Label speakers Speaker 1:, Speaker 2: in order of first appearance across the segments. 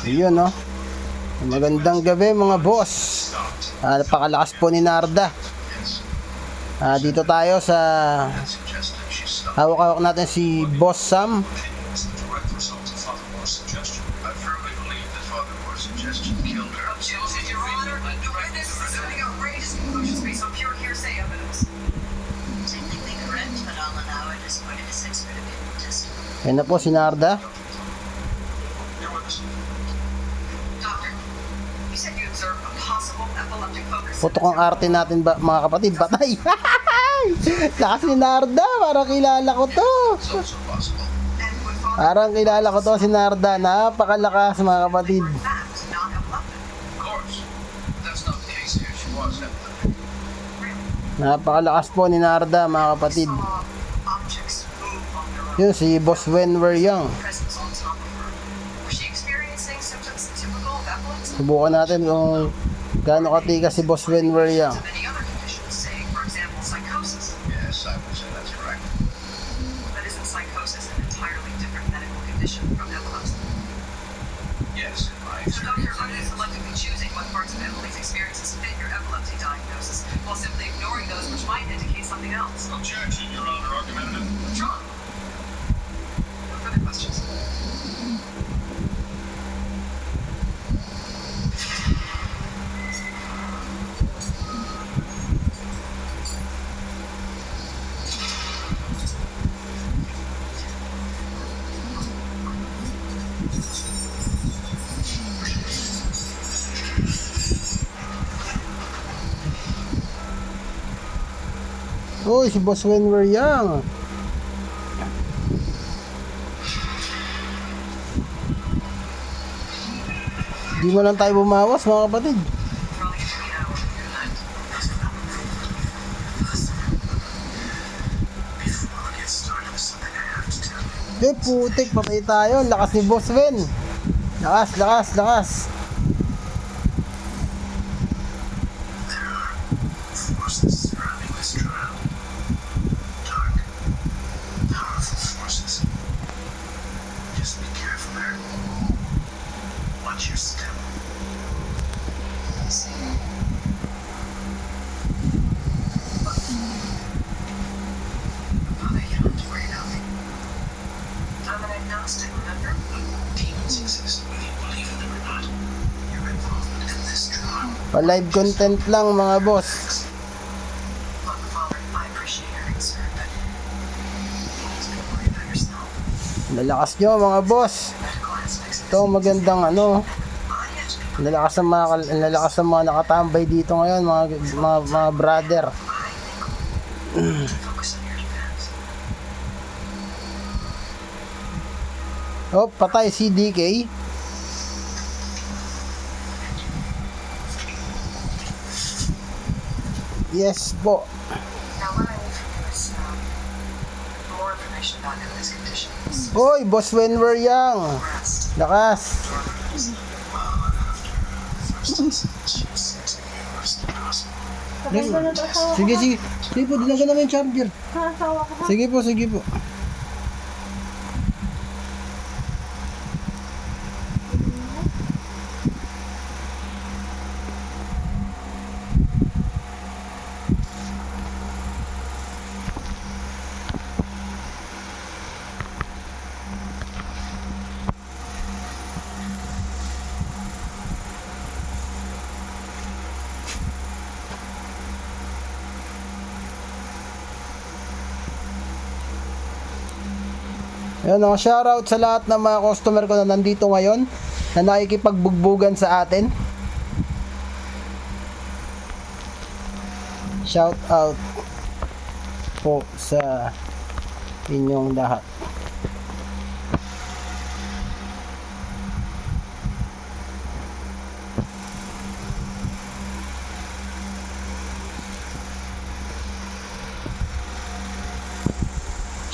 Speaker 1: Yun, no? Magandang gabi mga boss. Napakalakas po ni Narda. Dito tayo sa hawak-hawak natin si Boss Sam. Yan na po si Narda. Putok ang arte natin ba, mga kapatid. Patay. Lakas ni Narda. Parang kilala ko to. Parang kilala ko to si Narda. Napakalakas mga kapatid. Napakalakas po ni Narda mga kapatid. Yun si Boss Wenwer Young. Subukan natin kung gaano katigas si Boss Wenwer Young.
Speaker 2: Objection, Your Honor. Argumentative. Withdrawn. No further questions.
Speaker 1: Uy, si Boss Wenwer Young. Di mo lang tayo bumawas mga kapatid. Putik, patay tayo. Lakas ni Boss Wen. Lakas. Pa-live content lang mga boss. Lalakas nyo mga boss. Ito magandang lalakas ng mga nakatambay dito ngayon mga brother. Oh, patay si DK. Yes po. Oy, Boss Wenwer Young. Lakas. Sige. Sige po, dinagan namin yung charger. Sige po. Ayan, shoutout sa lahat ng mga customer ko na nandito ngayon na nakikipagbugbugan sa atin. Shoutout po sa inyong lahat.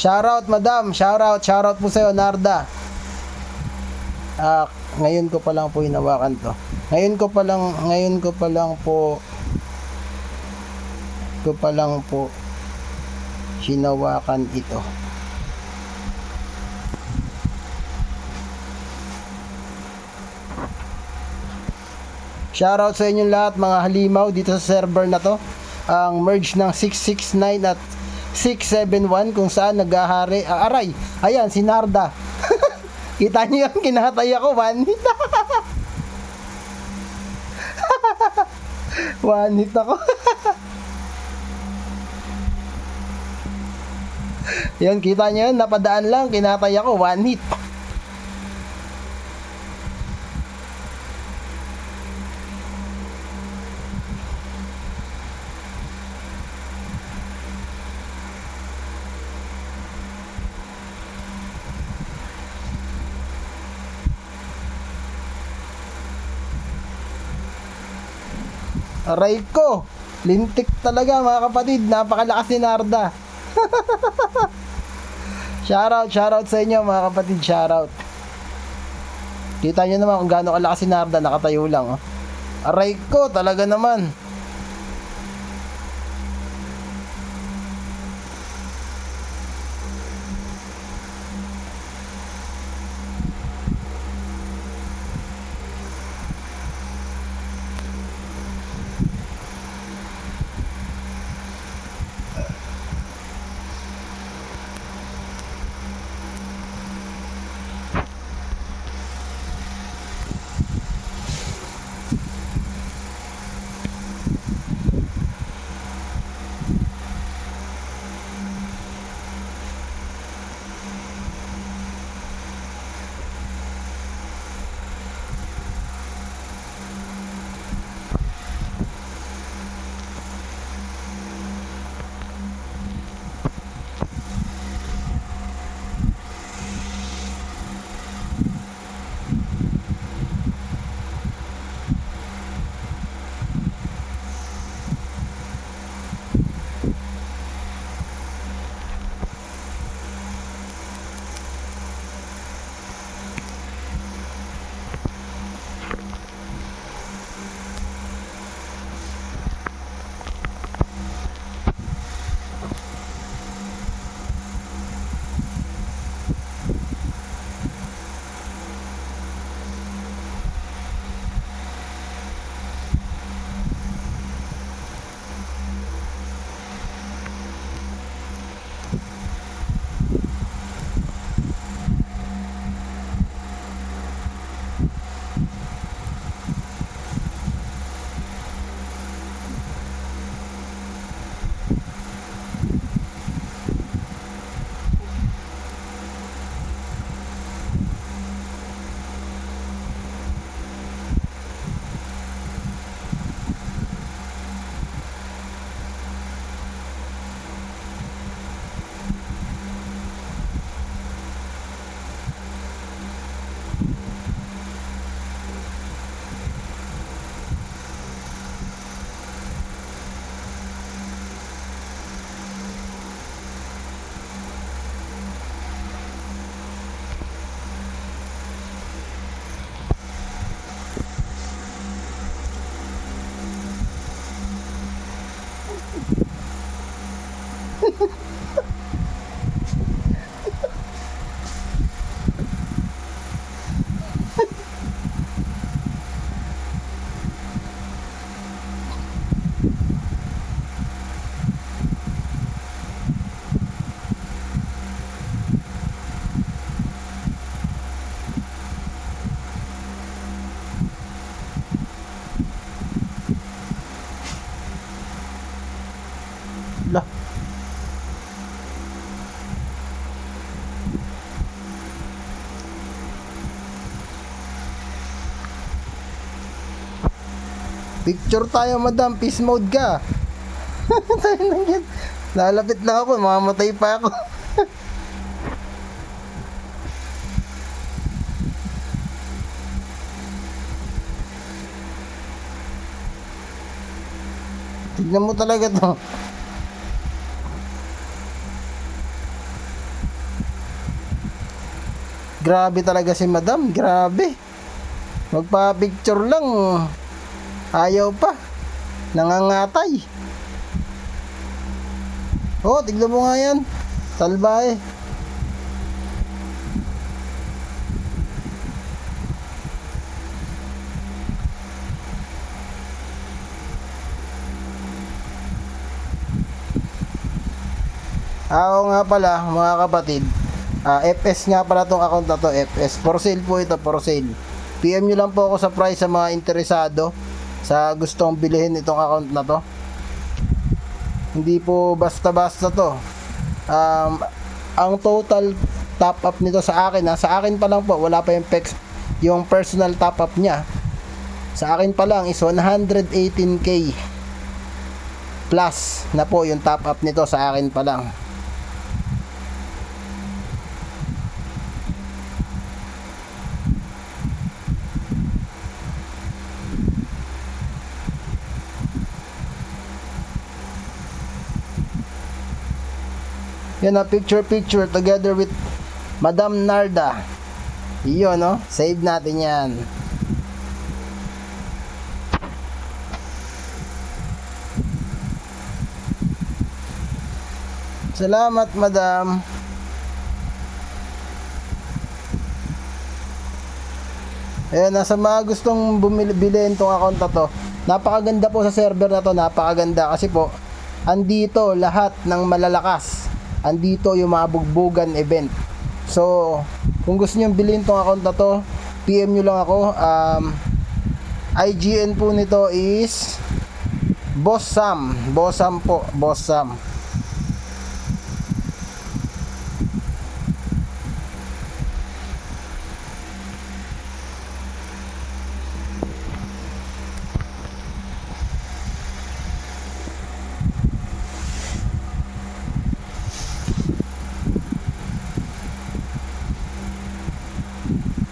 Speaker 1: Shoutout madam, shoutout po sa'yo Narda. Ngayon ko pa lang po hinawakan to. Ngayon ko pa lang po hinawakan ito. Shoutout sa inyong lahat mga halimaw dito sa server na to. Ang merge ng 669 at 671 kung saan naghahari. Aray, ayan si Narda. Kita niyo yan, kinatay ako, one hit. One hit ako. Yan, kita niyo yan, napadaan lang, kinatay ako, one hit. Aray ko, lintik talaga mga kapatid, napakalakas ni Narda. Shoutout sa inyo mga kapatid, shoutout. Kita nyo naman kung gaano kalakas si Narda, nakatayo lang. Oh. Aray ko, talaga naman. Lah. Picture tayo, madam. Peace mode ka. Lalapit lang ako, mamamatay pa ako. Tignan mo talaga to. Grabe talaga si madam, grabe. Magpa-picture lang, ayaw pa. Nangangatay. Oh, tignan mo nga yan. Salbahe. Oo nga pala mga kapatid, FS nga pala tong account na to, FS. For sale po ito, for sale. PM nyo lang po ako sa price sa mga interesado, sa gustong bilhin itong account na to. Hindi po basta-basta to. Ang total top up nito sa akin, sa akin pa lang po, wala pa yung personal top up niya. Sa akin pa lang is 118k plus na po yung top up nito sa akin pa lang. Yan na, picture together with Madam Narda. Iyon, no? Save natin yan. Salamat, Madam. Ayan, nasa mga gustong bilhin tong account na to. Napakaganda po sa server na to, napakaganda kasi po andito lahat ng malalakas. Andito yung mga bugbugan event. So, kung gusto niyo bilhin tong account na to, PM nyo lang ako. IGN po nito is Boss Sam. Boss Sam po, Boss Sam.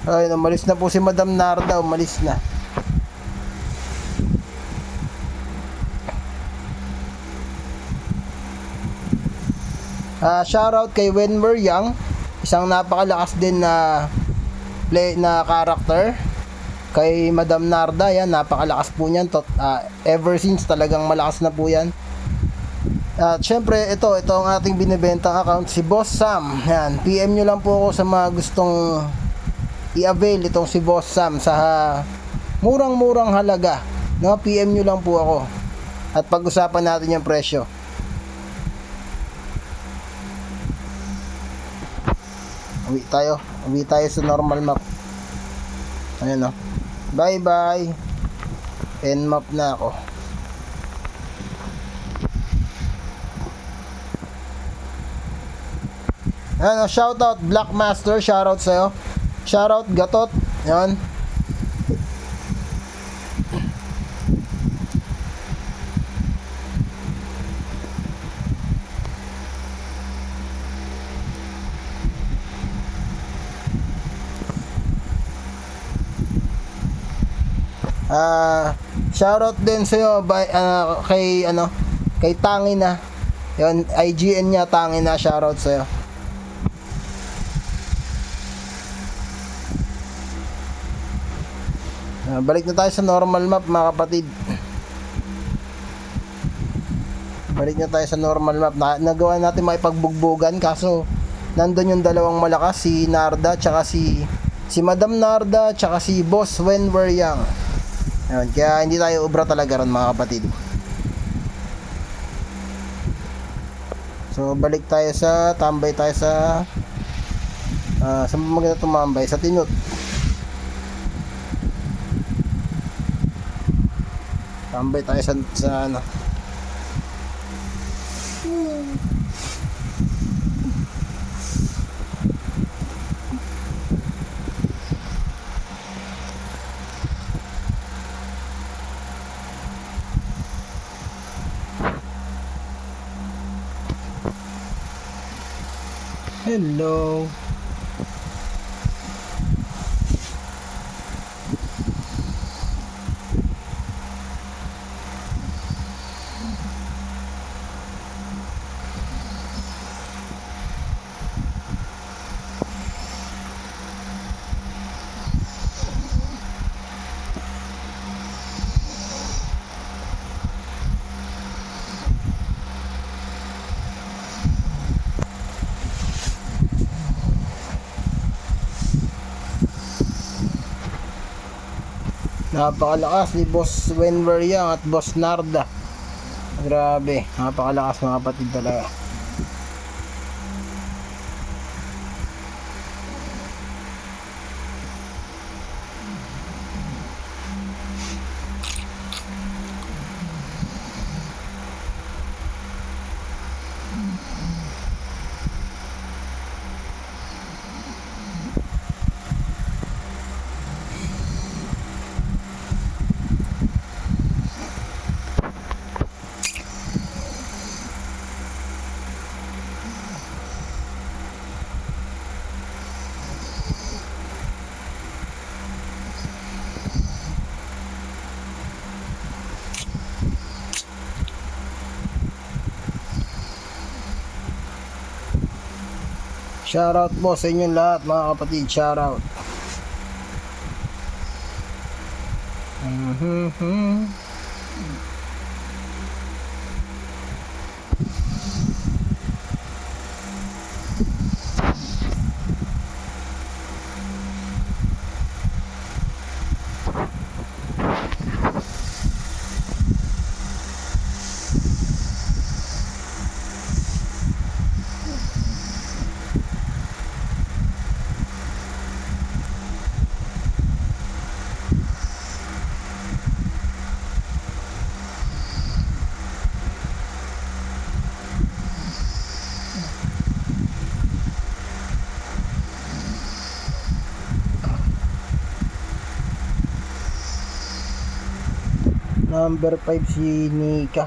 Speaker 1: Ay, umalis na po si Madam Narda, umalis na. Shoutout kay Wenwer Young, isang napakalakas din na character. Kay Madam Narda, yan, napakalakas po niyan. Ever since talagang malakas na po yan. At syempre, ito ang ating binibentang account, si Boss Sam. Yan, PM nyo lang po ako sa mga gustong i-avail itong si Boss Sam sa murang-murang halaga, no? PM nyo lang po ako at pag-usapan natin yung presyo. Uwi tayo sa normal map. Ayan, no? Bye bye. End map na ako. Ayan, no? Shoutout Blackmaster, shoutout sa'yo. Shoutout Gatot. Yan. Shoutout din sa'yo kay Tangi na. Yan, IGN niya, Tangi na, shoutout sa'yo. Balik na tayo sa normal map mga kapatid. Balik na tayo sa normal map. Nagawa natin makipagbugbugan kaso nandun yung dalawang malakas, si Narda tsaka si Madam Narda tsaka si Boss Wenwer Young. Ayun, kaya hindi tayo ubra talaga ron mga kapatid. So balik tayo tambay tayo sa saan maganda tumambay? Sa Tinut. Tambay tayo sa ano. Hello. Napakalakas ni Boss Wenwer Young at Boss Narda. Grabe, napakalakas mga kapatid talaga. Shoutout po sa inyong lahat mga kapatid. Shoutout. Number 5 si Nika.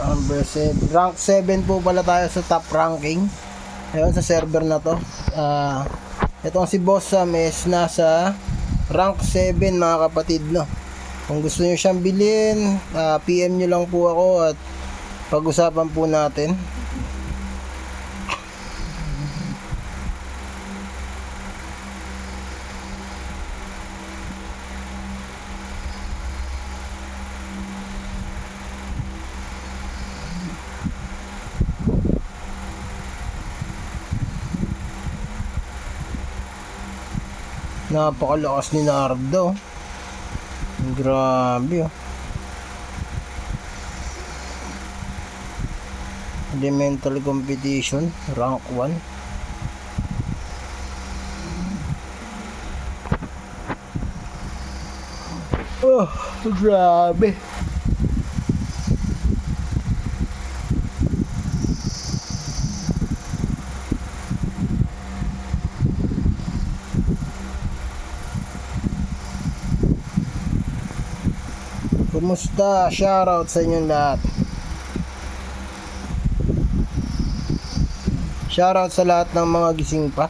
Speaker 1: Number 7. Rank 7 po pala tayo sa top ranking. Ayun sa server na to. Itong si Boss Sam is nasa rank 7 mga kapatid, no. Kung gusto niyo siyang bilhin, PM niyo lang po ako at pag-usapan po natin. Napakalakas ni Nardo. Grabe, oh. Elemental competition, rank 1. Oh, grabe. Kumusta? Shoutout sa inyong lahat. Shoutout sa lahat ng mga gising pa.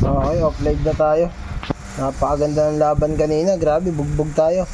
Speaker 1: Okay, offline na tayo. Napakaganda ng laban kanina. Grabe, bugbog tayo.